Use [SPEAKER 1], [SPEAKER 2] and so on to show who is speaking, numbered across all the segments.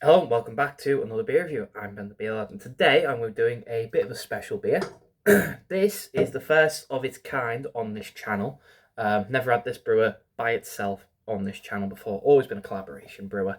[SPEAKER 1] Hello and welcome back to another beer review. I'm Ben the Beer Lad, and today I'm doing a bit of a special beer. This is the first of its kind on this channel. Never had this brewer by itself on this channel before. Always been a collaboration brewer.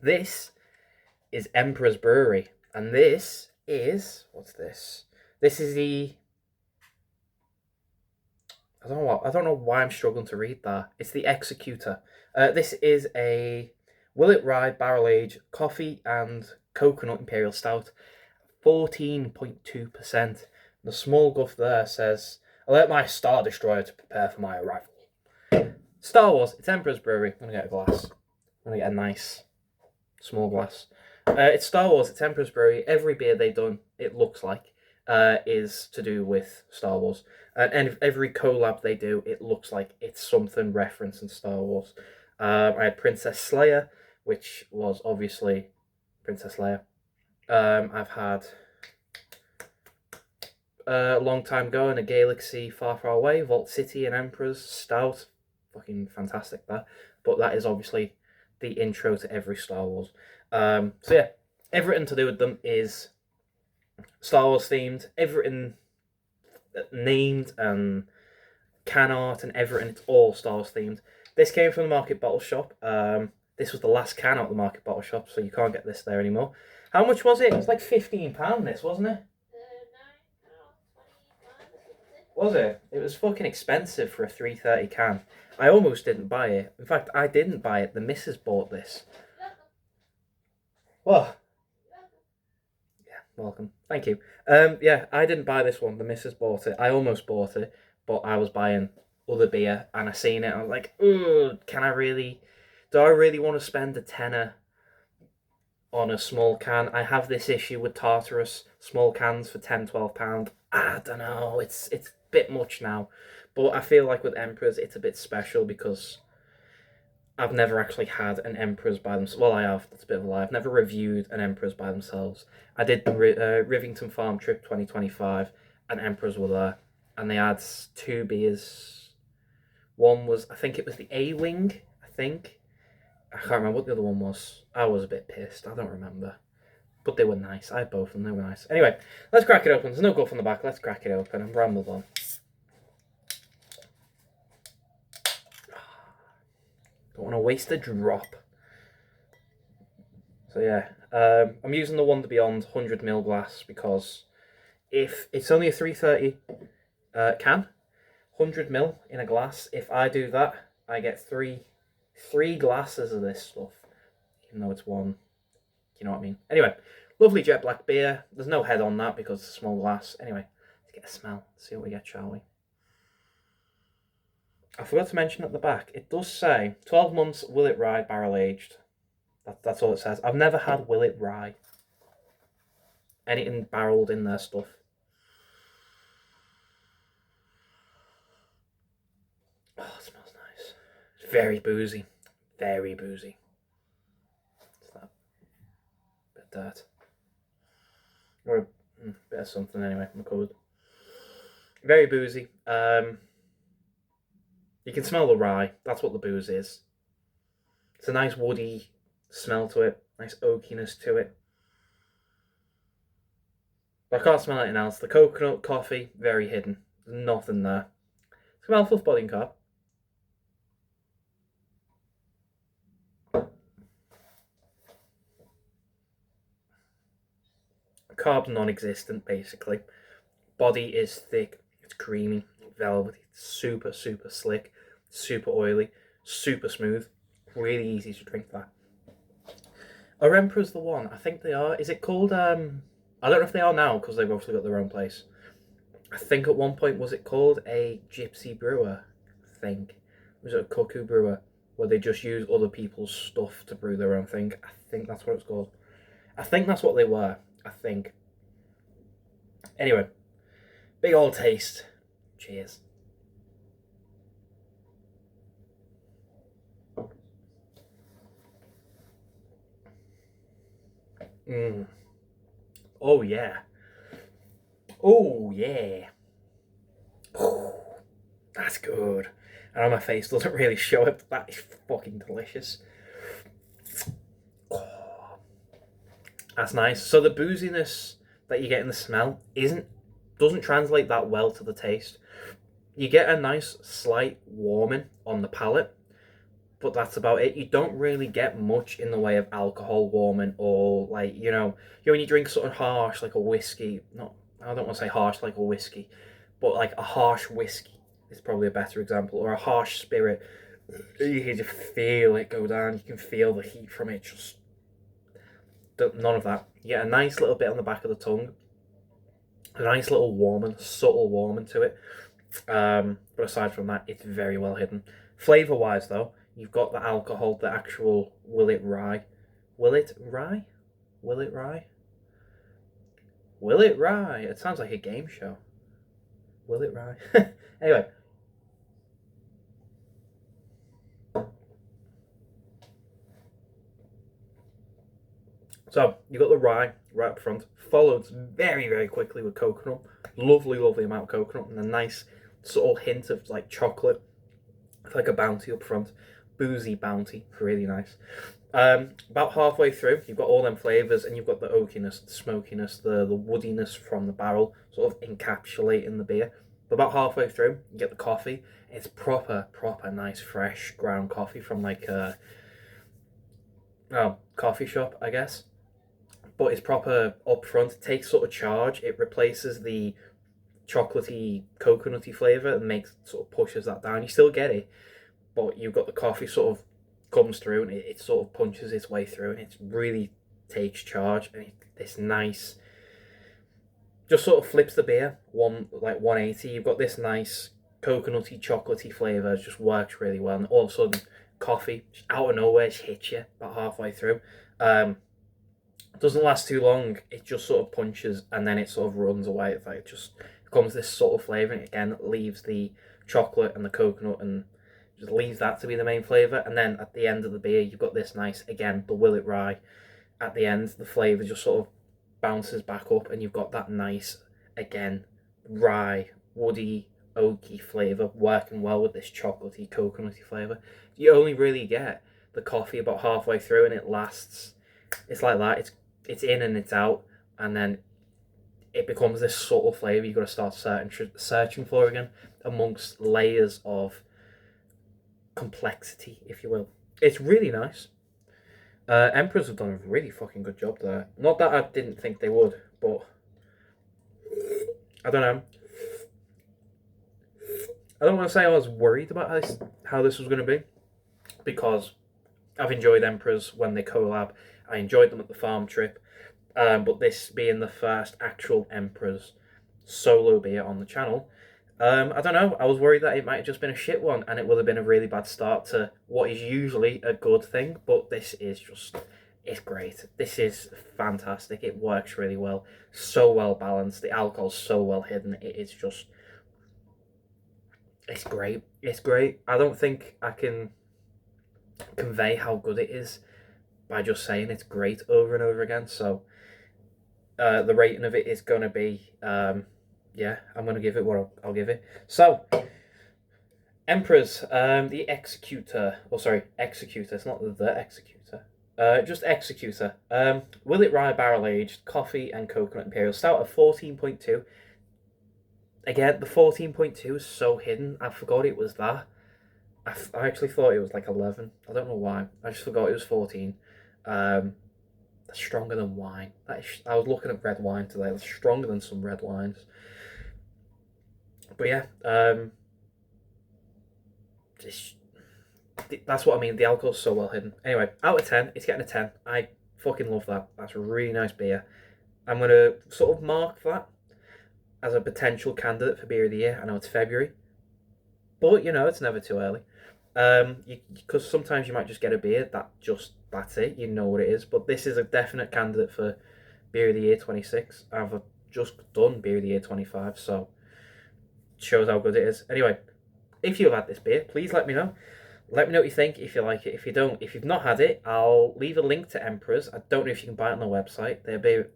[SPEAKER 1] This is Emperor's Brewery, and this is what's this? This is the I don't know why I'm struggling to read that. It's the Executor. This is a Willet Rye barrel aged coffee and coconut Imperial Stout, 14.2%. The small guff there says, "Alert my Star Destroyer to prepare for my arrival." Star Wars, it's Emperor's Brewery. I'm gonna get a glass. I'm gonna get a nice small glass. It's Star Wars, it's Emperor's Brewery. Every beer they've done, it looks like, is to do with Star Wars. And every collab they do, it looks like it's something referencing Star Wars. I had Princess Slayer, which was obviously Princess Leia. I've had a long time ago in a galaxy far, far away, Vault City and Emperor's Stout. Fucking fantastic that. But that is obviously the intro to every Star Wars. So yeah, everything to do with them is Star Wars themed. Everything named and can art and everything. It's all Star Wars themed. This came from the Market Bottle Shop. This was the last can out of the Market Bottle Shop, so you can't get this there anymore. How much was it? It was like £15. This wasn't it? Was it? It was fucking expensive for a 330 can. I almost didn't buy it. In fact, I didn't buy it. The missus bought this. What? Yeah, welcome. Thank you. Yeah, I didn't buy this one. The missus bought it. I almost bought it, but I was buying other beer and I seen it. I was like, ooh, can I really? Do I really want to spend a tenner on a small can? I have this issue with Tartarus small cans for £10, £12. I don't know. It's a bit much now, but I feel like with Emperors, it's a bit special because I've never actually had an Emperor's by themselves. Well, I have. That's a bit of a lie. I've never reviewed an Emperor's by themselves. I did the Rivington Farm Trip 2025, and Emperors were there, and they had two beers. One was, I think it was the A-Wing, I think. I can't remember what the other one was. I was a bit pissed. I don't remember. But they were nice. I had both of them. They were nice. Anyway, let's crack it open. There's no guff on the back. Let's crack it open and ramble on. Don't want to waste a drop. So yeah, I'm using the Wonder Beyond 100ml glass because if it's only a 330 can, 100ml in a glass, if I do that, I get three glasses of this stuff, even though it's one. You know what I mean? Anyway, lovely jet black beer. There's no head on that because it's a small glass. Anyway, let's get a smell. Let's see what we get, shall we? I forgot to mention at the back, it does say 12 months Willet Rye barrel aged. That's all it says. I've never had Willet Rye. Anything barreled in their stuff. Oh, it smells nice. It's very boozy. Very boozy. What's that? Bit of dirt. Or a bit of something anyway. I'm covered. Very boozy. You can smell the rye. That's what the booze is. It's a nice woody smell to it. Nice oakiness to it. But I can't smell anything else. The coconut, coffee, very hidden. There's nothing there. Smell fluff body and carb. Carb's non-existent, basically. Body is thick. It's creamy, velvety, super, super slick, super oily, super smooth. Really easy to drink that. Are Emperor's the one? I think they are. Is it called, I don't know if they are now because they've obviously got their own place. I think at one point, was it called a gypsy brewer? I think. Was it a cuckoo brewer? Where they just use other people's stuff to brew their own thing? I think that's what it's called. I think that's what they were. I think. Anyway, big old taste. Cheers. Mm. Oh yeah. Oh yeah. Oh, that's good. I know my face doesn't really show it, but that is fucking delicious. Oh, That's nice. So the booziness that you get in the smell doesn't translate that well to the taste. You get a nice slight warming on the palate, but that's about it. You don't really get much in the way of alcohol warming, or like, when you drink something harsh like a whiskey. Not, I don't want to say harsh like a whiskey, but like a harsh whiskey is probably a better example, or a harsh spirit. You can just feel it go down. You can feel the heat from it. Just none of that. You get a nice little bit on the back of the tongue, a nice little warming, subtle warming to it. But aside from that, it's very well hidden. Flavour wise, though, you've got the alcohol, the actual Willet Rye. Willet Rye? Willet Rye? Willet Rye. It sounds like a game show. Willet Rye. Anyway. So, you've got the rye right up front, followed very, very quickly with coconut. Lovely, lovely amount of coconut, and a nice sort of hint of like chocolate. It's like a bounty up front. Boozy bounty. Really nice. About halfway through, you've got all them flavours, and you've got the oakiness, the smokiness, the woodiness from the barrel, sort of encapsulating the beer. But about halfway through, you get the coffee. It's proper nice, fresh ground coffee from like a coffee shop, I guess. But it's proper up front. It takes sort of charge. It replaces the chocolatey, coconutty flavour and sort of pushes that down. You still get it, but you've got the coffee sort of comes through, and it sort of punches its way through, and it really takes charge, and it's nice. Just sort of flips the beer 180. You've got this nice coconutty, chocolatey flavour. It just works really well, and all of a sudden, coffee just out of nowhere just hits you about halfway through. Doesn't last too long. It just sort of punches, and then it sort of runs away. It's like it just becomes this subtle flavour, and again leaves the chocolate and the coconut, and just leaves that to be the main flavour. And then at the end of the beer, you've got this nice, again, the Willet Rye. At the end, the flavour just sort of bounces back up, and you've got that nice, again, rye, woody, oaky flavour working well with this chocolatey, coconutty flavour. You only really get the coffee about halfway through, and it lasts. It's like that. It's in and it's out, and then it becomes this subtle flavour you've got to start searching for again amongst layers of complexity, if you will. It's really nice. Emperors have done a really fucking good job there. Not that I didn't think they would, but I don't know. I don't want to say I was worried about how this was going to be, because I've enjoyed Emperors when they collab. I enjoyed them at the farm trip, but this being the first actual Emperors solo beer on the channel, I don't know, I was worried that it might have just been a shit one, and it would have been a really bad start to what is usually a good thing, but this is just, it's great. This is fantastic. It works really well. So well balanced. The alcohol's so well hidden. It is just, it's great. It's great. I don't think I can convey how good it is by just saying it's great over and over again. So the rating of it is going to be, I'm going to give it what I'll give it. So, Emperors, the Executor, Executor, it's not the Executor, just Executor. Willet Rye Barrel Aged Coffee and Coconut Imperial Stout of 14.2. Again, the 14.2 is so hidden. I forgot it was that. I actually thought it was like 11. I don't know why. I just forgot it was 14. That's stronger than wine. I was looking at red wine today. That's stronger than some red wines. But yeah, that's what I mean. The alcohol's so well hidden. Anyway, out of 10, it's getting a 10. I fucking love that. That's a really nice beer. I'm going to sort of mark that as a potential candidate for Beer of the Year. I know it's February, but it's never too early. Because sometimes you might just get a beer that's it, you know what it is. But this is a definite candidate for Beer of the Year 26. I've just done Beer of the Year 25, so it shows how good it is. Anyway, if you've had this beer, please let me know. Let me know what you think, if you like it. If you don't, if you've not had it, I'll leave a link to Emperors. I don't know if you can buy it on the website. There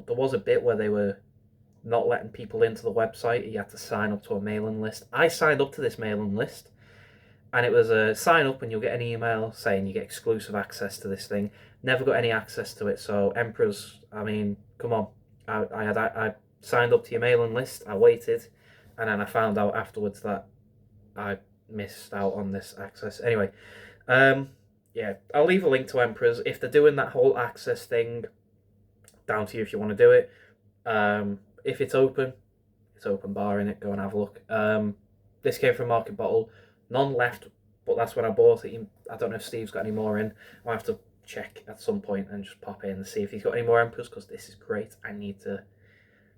[SPEAKER 1] was a bit where they were not letting people into the website. You had to sign up to a mailing list. I signed up to this mailing list, and it was a sign up and you'll get an email saying you get exclusive access to this thing. Never got any access to it. So Emperors, I mean, come on. I signed up to your mailing list. I waited, and then I found out afterwards that I missed out on this access. Anyway, yeah, I'll leave a link to Emperors. If they're doing that whole access thing, down to you if you want to do it. If it's open bar in it. Go and have a look. This came from Market Bottle. None left, but that's when I bought it. I don't know if Steve's got any more in. I'll have to check at some point and just pop in and see if he's got any more Emperors, because this is great. I need to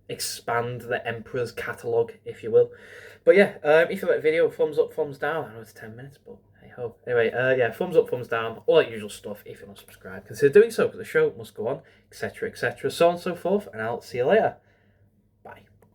[SPEAKER 1] expand the Emperors catalogue, if you will. But yeah, if you like the video, thumbs up, thumbs down. I know it's 10 minutes, but hey ho. Anyway, yeah, thumbs up, thumbs down, all that usual stuff. If you're not subscribed, consider doing so, because the show must go on, etc., etc., so on and so forth, and I'll see you later.